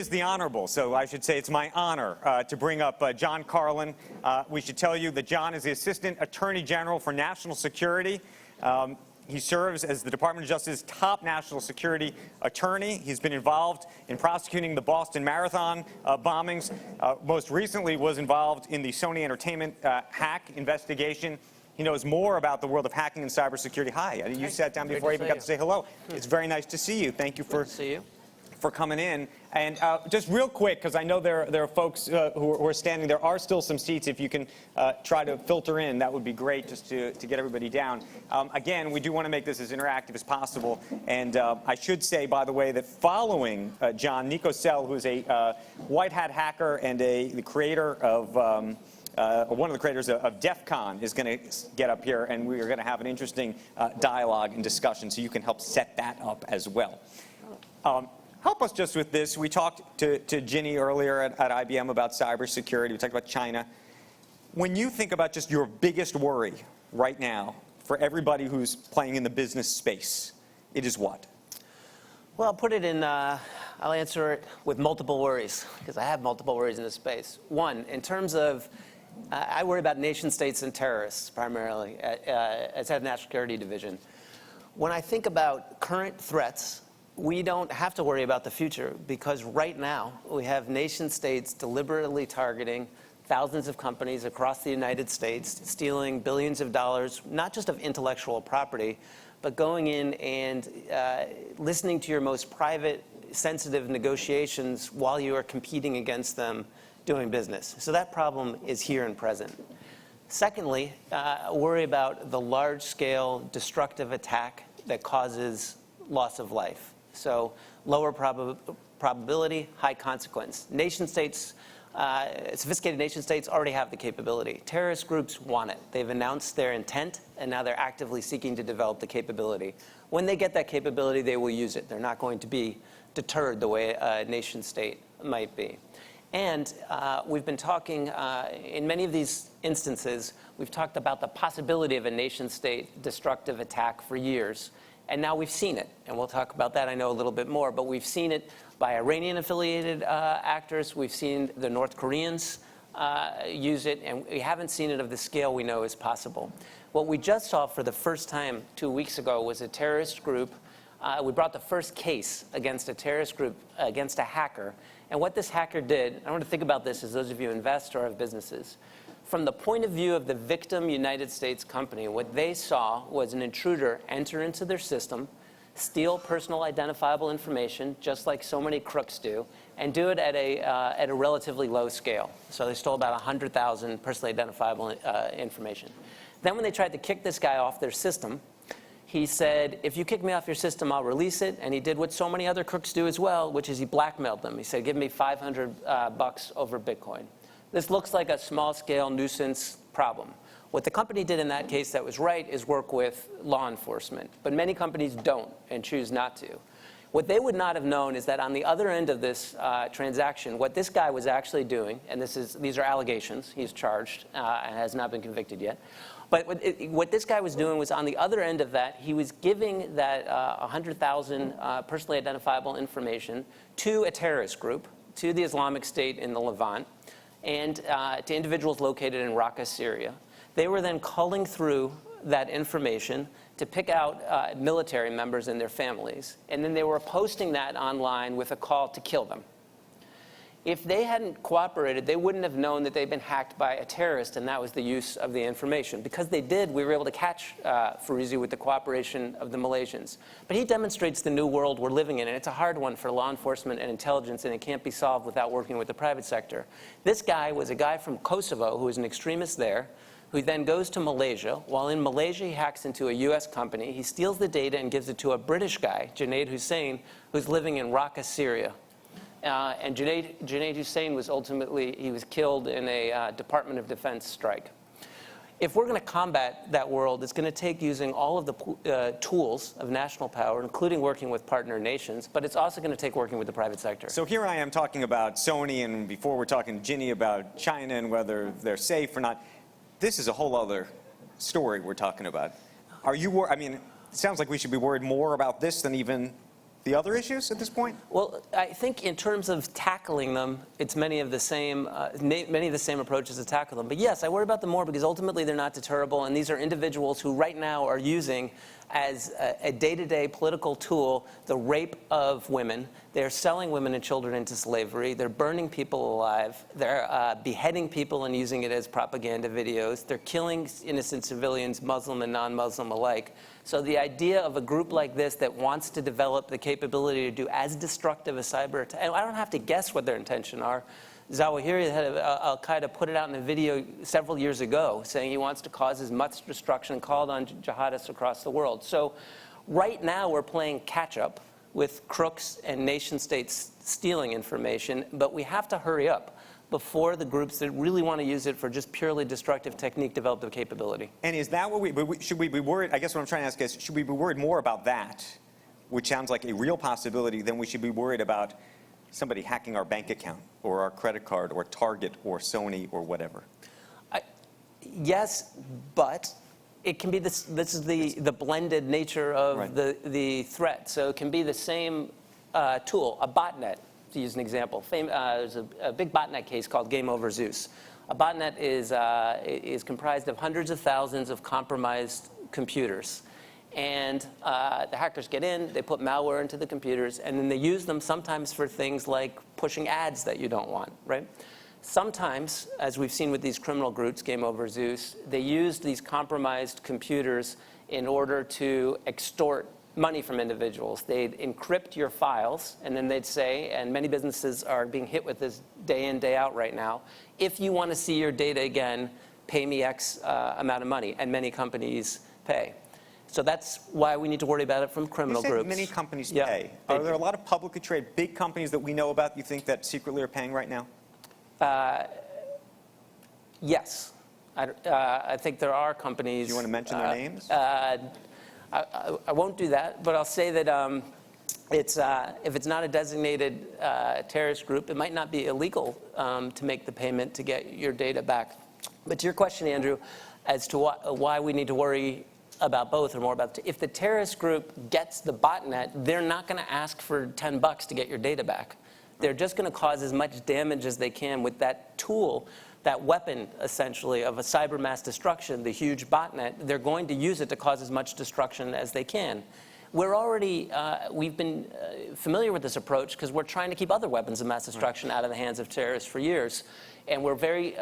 Is the Honorable, so I should say it's my honor to bring up John Carlin. We should tell you that John is the Assistant Attorney General for National Security. He serves as the Department of Justice's top national security attorney. He's been involved in prosecuting the Boston Marathon bombings. Most recently was involved in the Sony Entertainment hack investigation. He knows more about the world of hacking and cybersecurity. Hi, you sat down before I even got to say hello. It's very nice to see you. Thank you for coming in. And just real quick, because I know there are folks who are standing. There are still some seats. If you can try to filter in, that would be great, just to get everybody down. Again, we do want to make this as interactive as possible. And I should say, by the way, that following John, Nico Sell, who is a white hat hacker and the creator of one of the creators of DEF CON, is going to get up here, and we are going to have an interesting dialogue and discussion, so you can help set that up as well. Help us just with this. We talked to Ginny earlier at IBM about cybersecurity. We talked about China. When you think about just your biggest worry right now for everybody who's playing in the business space, it is what? Well, I'll put it in, I'll answer it with multiple worries, because I have multiple worries in this space. One, in terms of, I worry about nation states and terrorists primarily as head of National Security Division. When I think about current threats, we don't have to worry about the future, because right now we have nation states deliberately targeting thousands of companies across the United States, stealing billions of dollars, not just of intellectual property, but going in and listening to your most private, sensitive negotiations while you are competing against them doing business. So that problem is here and present. Secondly, worry about the large-scale destructive attack that causes loss of life. So lower probability, high consequence. Nation states, sophisticated nation states already have the capability. Terrorist groups want it. They've announced their intent, and now they're actively seeking to develop the capability. When they get that capability, they will use it. They're not going to be deterred the way a nation state might be. And we've been talking, in many of these instances, we've talked about the possibility of a nation state destructive attack for years. And now we've seen it, and we'll talk about that, I know, a little bit more. But we've seen it by Iranian-affiliated actors. We've seen the North Koreans use it, and we haven't seen it of the scale we know is possible. What we just saw for the first time 2 weeks ago was a terrorist group. We brought the first case against a terrorist group, against a hacker. And what this hacker did, I want to think about this as those of you who invest or have businesses. From the point of view of the victim United States company, what they saw was an intruder enter into their system, steal personal identifiable information, just like so many crooks do, and do it at a relatively low scale. So they stole about 100,000 personally identifiable information. Then when they tried to kick this guy off their system, he said, if you kick me off your system, I'll release it. And he did what so many other crooks do as well, which is he blackmailed them. He said, give me 500 bucks over Bitcoin. This looks like a small-scale nuisance problem. What the company did in that case that was right is work with law enforcement. But many companies don't and choose not to. What they would not have known is that on the other end of this transaction, what this guy was actually doing, and these are allegations, he's charged and has not been convicted yet. But what this guy was doing was, on the other end of that, he was giving that 100,000 personally identifiable information to a terrorist group, to the Islamic State in the Levant, and to individuals located in Raqqa, Syria. They were then culling through that information to pick out military members and their families, and then they were posting that online with a call to kill them. If they hadn't cooperated, they wouldn't have known that they'd been hacked by a terrorist, and that was the use of the information. Because they did, we were able to catch Fauzi with the cooperation of the Malaysians. But he demonstrates the new world we're living in, and it's a hard one for law enforcement and intelligence, and it can't be solved without working with the private sector. This guy was a guy from Kosovo who was an extremist there, who then goes to Malaysia. While in Malaysia, he hacks into a US company. He steals the data and gives it to a British guy, Junaid Hussain, who's living in Raqqa, Syria. And Junaid Hussain was ultimately, he was killed in a Department of Defense strike. If we're going to combat that world, it's going to take using all of the tools of national power, including working with partner nations, but it's also going to take working with the private sector. So here I am talking about Sony, and before we're talking to Ginny about China and whether they're safe or not. This is a whole other story we're talking about. Are you I mean, it sounds like we should be worried more about this than even the other issues at this point? Well, I think in terms of tackling them, it's many of the same approaches to tackle them. But yes, I worry about them more because ultimately they're not deterrable, and these are individuals who right now are using as a day-to-day political tool the rape of women. They're selling women and children into slavery. They're burning people alive. They're beheading people and using it as propaganda videos. They're killing innocent civilians, Muslim and non-Muslim alike. So the idea of a group like this that wants to develop the capability to do as destructive a cyber attack, and I don't have to guess what their intention are. Zawahiri, the head of al-Qaeda, put it out in a video several years ago saying he wants to cause as much destruction, called on jihadists across the world. So right now we're playing catch-up with crooks and nation-states stealing information, but we have to hurry up before the groups that really want to use it for just purely destructive technique develop the capability. And is that what should we be worried? I guess what I'm trying to ask is, should we be worried more about that, which sounds like a real possibility, than we should be worried about somebody hacking our bank account or our credit card or Target or Sony or whatever? Yes, but it can be this is the blended nature of Right. the threat. So it can be the same tool, a botnet, to use an example. There's a big botnet case called Game Over Zeus. A botnet is comprised of hundreds of thousands of compromised computers. And the hackers get in, they put malware into the computers, and then they use them sometimes for things like pushing ads that you don't want, right? Sometimes, as we've seen with these criminal groups, Game Over Zeus, they use these compromised computers in order to extort money from individuals. They'd encrypt your files, and then they'd say, and many businesses are being hit with this day in, day out right now, if you want to see your data again, pay me X amount of money, and many companies pay. So that's why we need to worry about it from criminal You said groups. many companies Yeah, pay. they Are there a do. lot of publicly traded big companies that we know about you think that secretly are paying right now? Yes. I think there are companies. Do you want to mention their names? I won't do that, but I'll say that if it's not a designated terrorist group, it might not be illegal to make the payment to get your data back. But to your question, Andrew, as to why we need to worry about both or more about, if the terrorist group gets the botnet, they're not going to ask for $10 to get your data back. They're just going to cause as much damage as they can with that tool, that weapon, essentially, of a cyber mass destruction, the huge botnet. They're going to use it to cause as much destruction as they can. We're already, we've been familiar with this approach because we're trying to keep other weapons of mass destruction out of the hands of terrorists for years. And we're very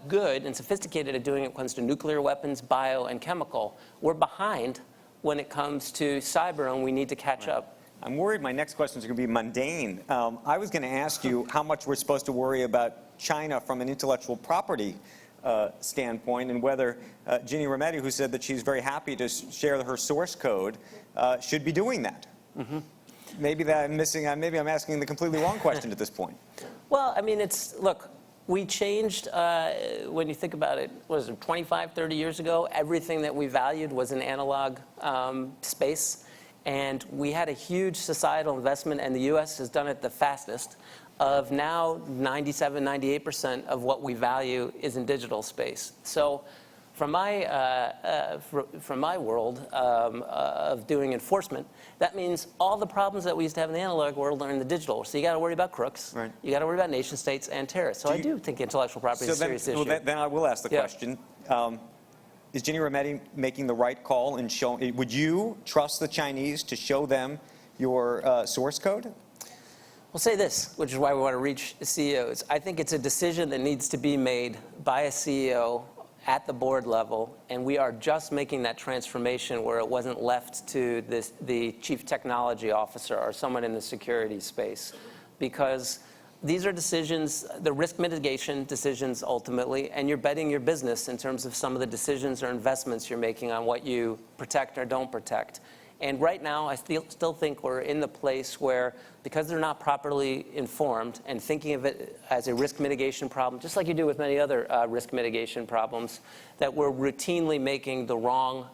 good and sophisticated at doing it when it comes to nuclear weapons, bio, and chemical. We're behind when it comes to cyber, and we need to catch up. I'm worried my next questions are going to be mundane. I was going to ask you how much we're supposed to worry about China from an intellectual property standpoint, and whether Ginny Rometty, who said that she's very happy to share her source code, should be doing that. Mm-hmm. Maybe I'm asking the completely wrong question at this point. Well, I mean, look, we changed, when you think about it, what is it, 25, 30 years ago, everything that we valued was an analog space. And we had a huge societal investment, and the U.S. has done it the fastest, of now 97, 98% of what we value is in digital space. So from my world of doing enforcement, that means all the problems that we used to have in the analog world are in the digital. So you got to worry about crooks. Right. You got to worry about nation states and terrorists. So I do think intellectual property is a serious issue. Then I will ask the question. Is Ginny Rometty making the right call in showing? Would you trust the Chinese to show them your source code? We'll say this, which is why we want to reach CEOs. I think it's a decision that needs to be made by a CEO at the board level, and we are just making that transformation where it wasn't left to the chief technology officer or someone in the security space. Because these are decisions, the risk mitigation decisions ultimately, and you're betting your business in terms of some of the decisions or investments you're making on what you protect or don't protect. And right now, I still think we're in the place where, because they're not properly informed and thinking of it as a risk mitigation problem, just like you do with many other risk mitigation problems, that we're routinely making the wrong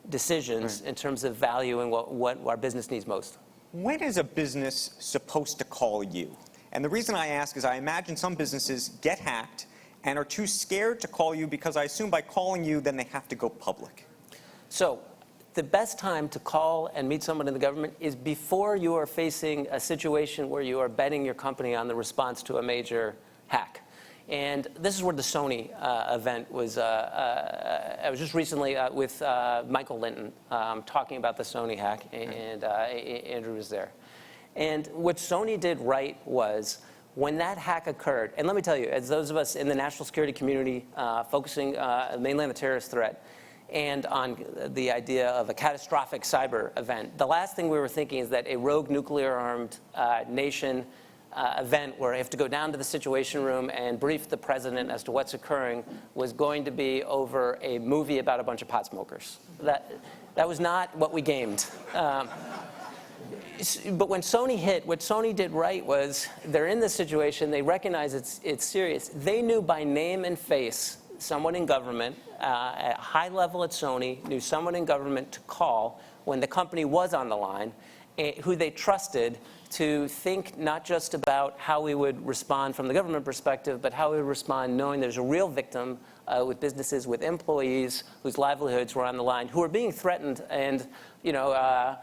decisions in terms of valuing what our business needs most. When is a business supposed to call you? And the reason I ask is I imagine some businesses get hacked and are too scared to call you because I assume by calling you, then they have to go public. So the best time to call and meet someone in the government is before you are facing a situation where you are betting your company on the response to a major hack. And this is where the Sony event was. I was just recently with Michael Linton talking about the Sony hack, and Andrew was there. And what Sony did right was, when that hack occurred, and let me tell you, as those of us in the national security community focusing mainly on the terrorist threat and on the idea of a catastrophic cyber event, the last thing we were thinking is that a rogue nuclear-armed nation event where I have to go down to the Situation Room and brief the president as to what's occurring was going to be over a movie about a bunch of pot smokers. That was not what we gamed. But when Sony hit, what Sony did right was, they're in this situation, they recognize it's serious. They knew by name and face someone in government, at a high level at Sony, knew someone in government to call when the company was on the line, who they trusted to think not just about how we would respond from the government perspective, but how we would respond knowing there's a real victim with businesses, with employees whose livelihoods were on the line, who are being threatened. And, you know,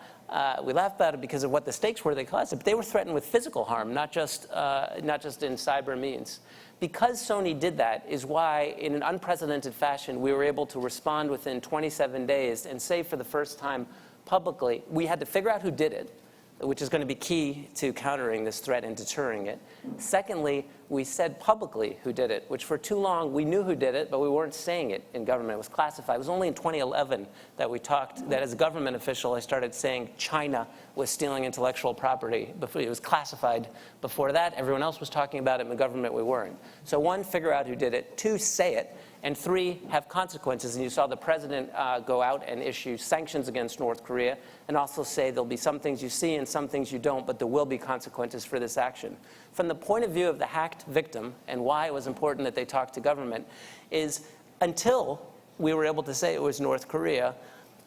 we laugh about it because of what the stakes were they caused it, but they were threatened with physical harm, not just in cyber means. Because Sony did that is why, in an unprecedented fashion, we were able to respond within 27 days and say for the first time publicly, we had to figure out who did it, which is going to be key to countering this threat and deterring it. Secondly, we said publicly who did it, which for too long we knew who did it, but we weren't saying it in government. It was classified. It was only in 2011 that we talked, that as a government official, I started saying China was stealing intellectual property. Before it was classified. Before that, everyone else was talking about it. In the government, we weren't. So one, figure out who did it. Two, say it. And three, have consequences. And you saw the president go out and issue sanctions against North Korea and also say there'll be some things you see and some things you don't, but there will be consequences for this action. From the point of view of the hacked victim and why it was important that they talk to government is, until we were able to say it was North Korea,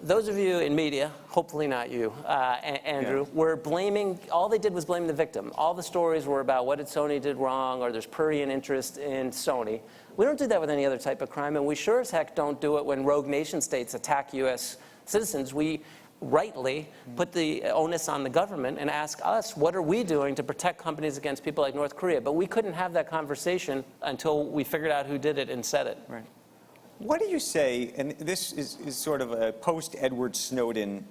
those of you in media, hopefully not you, Andrew, were blaming, all they did was blame the victim. All the stories were about what did Sony did wrong, or there's prurient interest in Sony. We don't do that with any other type of crime, and we sure as heck don't do it when rogue nation states attack U.S. citizens. We rightly put the onus on the government and ask us, what are we doing to protect companies against people like North Korea? But we couldn't have that conversation until we figured out who did it and said it. Right. What do you say, and this is sort of a post-Edward Snowden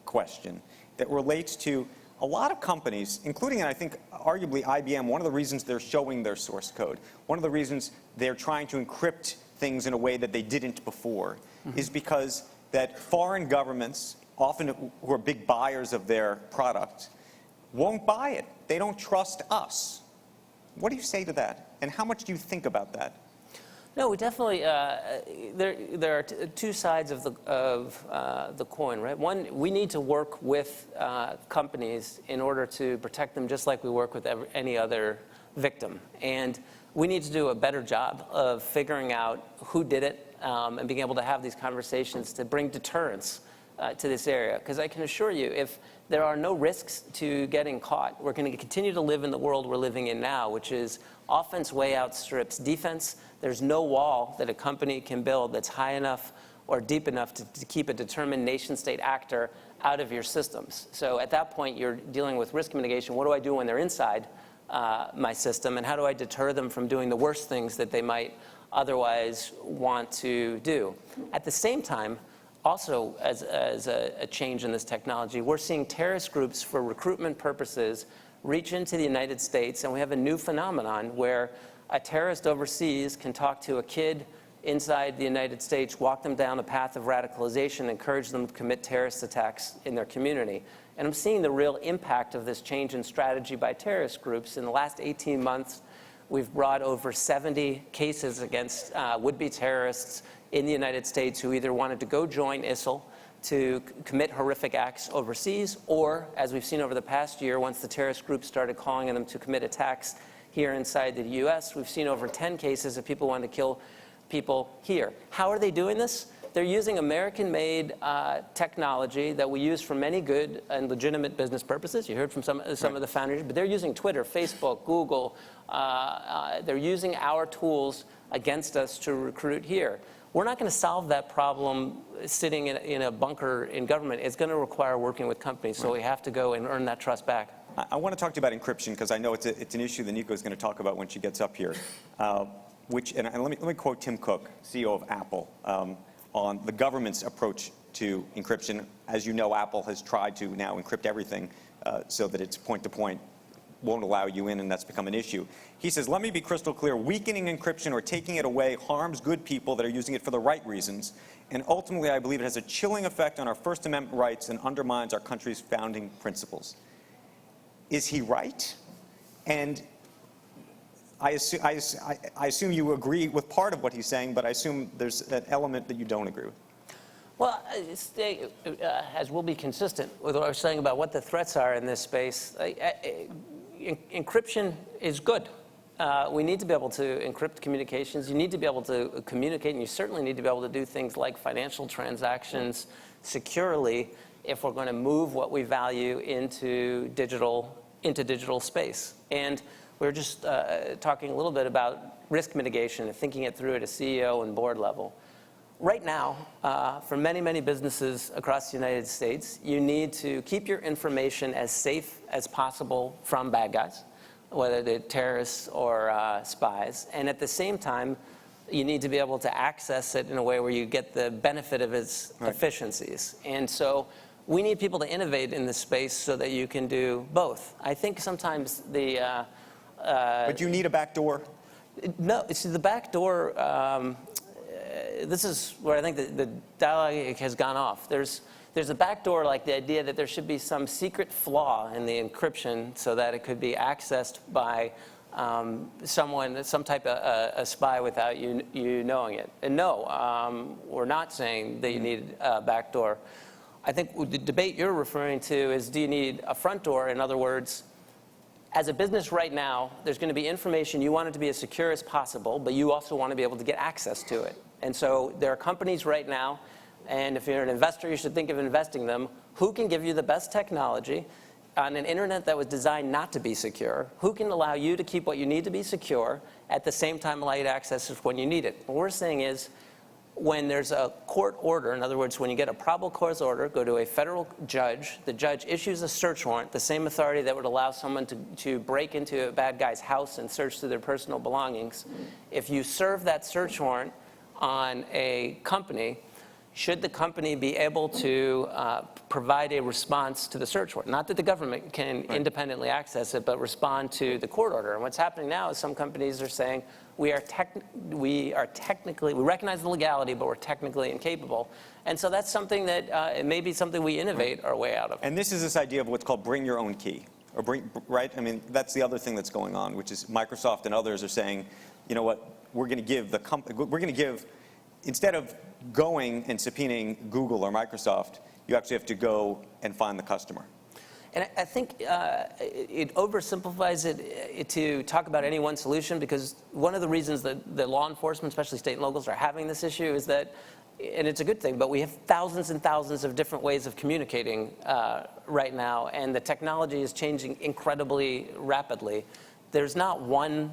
question that relates to a lot of companies, including, I think, arguably IBM, one of the reasons they're showing their source code, one of the reasons they're trying to encrypt things in a way that they didn't before, is because that foreign governments, often who are big buyers of their product, won't buy it. They don't trust us. What do you say to that? And how much do you think about that? No, we definitely, there are two sides of the coin, right? One, we need to work with companies in order to protect them just like we work with any other victim. And we need to do a better job of figuring out who did it and being able to have these conversations to bring deterrence to this area. Because I can assure you, if there are no risks to getting caught, we're going to continue to live in the world we're living in now, which is offense way outstrips defense. There's no wall that a company can build that's high enough or deep enough to keep a determined nation-state actor out of your systems. So at that point, you're dealing with risk mitigation. What do I do when they're inside my system, and how do I deter them from doing the worst things that they might otherwise want to do? At the same time, also as a change in this technology, we're seeing terrorist groups for recruitment purposes reach into the United States, and we have a new phenomenon where a terrorist overseas can talk to a kid inside the United States, walk them down a path of radicalization, encourage them to commit terrorist attacks in their community. And I'm seeing the real impact of this change in strategy by terrorist groups. In the last 18 months, we've brought over 70 cases against would-be terrorists in the United States who either wanted to go join ISIL to commit horrific acts overseas, or, as we've seen over the past year, once the terrorist groups started calling on them to commit attacks here inside the U.S., we've seen over 10 cases of people wanting to kill people here. How are they doing this? they're using American-made technology that we use for many good and legitimate business purposes. You heard from some of the founders, but they're using Twitter, Facebook, Google. They're using our tools against us to recruit here. We're not going to solve that problem sitting in a bunker in government. It's going to require working with companies, so we have to go and earn that trust back. I want to talk to you about encryption because I know it's an issue that Nico is going to talk about when she gets up here. And let me quote Tim Cook, CEO of Apple, on the government's approach to encryption. As you know, Apple has tried to now encrypt everything so that it's point-to-point, won't allow you in, and that's become an issue. He says, let me be crystal clear, weakening encryption or taking it away harms good people that are using it for the right reasons, and ultimately I believe it has a chilling effect on our First Amendment rights and undermines our country's founding principles. Is he right? And I assume you agree with part of what he's saying, but I assume there's an element that you don't agree with. Well, as we'll be consistent with what I was saying about what the threats are in this space, encryption is good. We need to be able to encrypt communications. You need to be able to communicate, and you certainly need to be able to do things like financial transactions securely if we're going to move what we value into digital space. And we were just talking a little bit about risk mitigation and thinking it through at a CEO and board level. Right now, for many, many businesses across the United States, you need to keep your information as safe as possible from bad guys, whether they're terrorists or spies. And at the same time, you need to be able to access it in a way where you get the benefit of its efficiencies. And so we need people to innovate in this space so that you can do both. I think sometimes the... but you need a back door? No, see, the back door... this is where I think the dialogue has gone off. There's a backdoor, like the idea that there should be some secret flaw in the encryption so that it could be accessed by someone, some type of a spy without you knowing it. And no, we're not saying that you need a backdoor. I think the debate you're referring to is, do you need a front door? In other words, as a business right now, there's going to be information you want it to be as secure as possible, but you also want to be able to get access to it. And so there are companies right now, and if you're an investor, you should think of investing them, who can give you the best technology on an internet that was designed not to be secure, who can allow you to keep what you need to be secure, at the same time allow you to access it when you need it. What we're saying is, when there's a court order, in other words, when you get a probable cause order, go to a federal judge, the judge issues a search warrant, the same authority that would allow someone to break into a bad guy's house and search through their personal belongings. If you serve that search warrant on a company, should the company be able to provide a response to the search warrant? Not that the government can independently access it, but respond to the court order. And what's happening now is some companies are saying, we recognize the legality, but we're technically incapable. And so that's something that it may be something we innovate our way out of. And this is this idea of what's called bring your own key, or right? I mean, that's the other thing that's going on, which is Microsoft and others are saying, you know what, we're going to give, instead of going and subpoenaing Google or Microsoft, you actually have to go and find the customer. And I think it oversimplifies it to talk about any one solution, because one of the reasons that the law enforcement, especially state and locals, are having this issue is that, and it's a good thing, but we have thousands and thousands of different ways of communicating right now, and the technology is changing incredibly rapidly. There's not one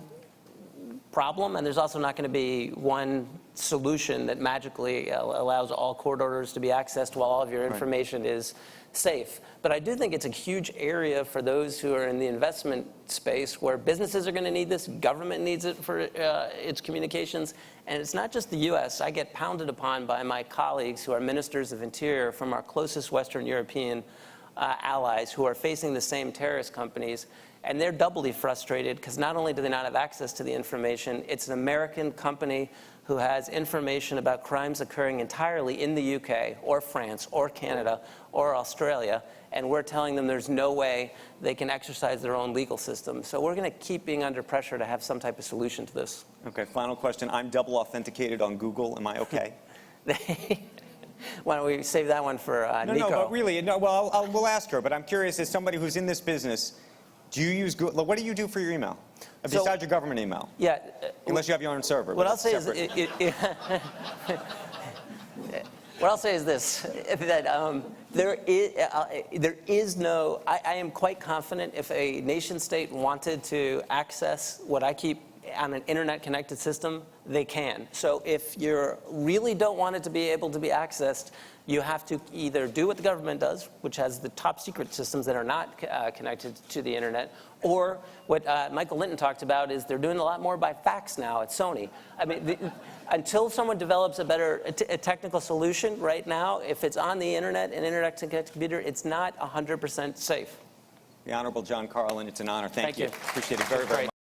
problem, and there's also not going to be one solution that magically allows all court orders to be accessed while all of your information is safe. But I do think it's a huge area for those who are in the investment space, where businesses are going to need this, government needs it for its communications, and it's not just the U.S. I get pounded upon by my colleagues who are ministers of interior from our closest Western European allies who are facing the same terrorist companies. And they're doubly frustrated because not only do they not have access to the information, it's an American company who has information about crimes occurring entirely in the UK or France or Canada or Australia, and we're telling them there's no way they can exercise their own legal system. So we're going to keep being under pressure to have some type of solution to this. Okay, final question. I'm double authenticated on Google. Am I okay? Why don't we save that one for Nico? No, but really, no, well, we'll ask her, but I'm curious, as somebody who's in this business, do you use Google? What do you do for your email? Besides your government email? Yeah. Unless you have your own server. What I'll say is, What I'll say is this, that there is no, I am quite confident if a nation state wanted to access what I keep on an internet-connected system, they can. So if you really don't want it to be able to be accessed, you have to either do what the government does, which has the top secret systems that are not connected to the internet, or what Michael Linton talked about is they're doing a lot more by fax now at Sony. I mean, until someone develops a better technical solution right now, if it's on the internet, an internet-connected computer, it's not 100% safe. The Honorable John Carlin, it's an honor. Thank you. You. Appreciate it very, very much.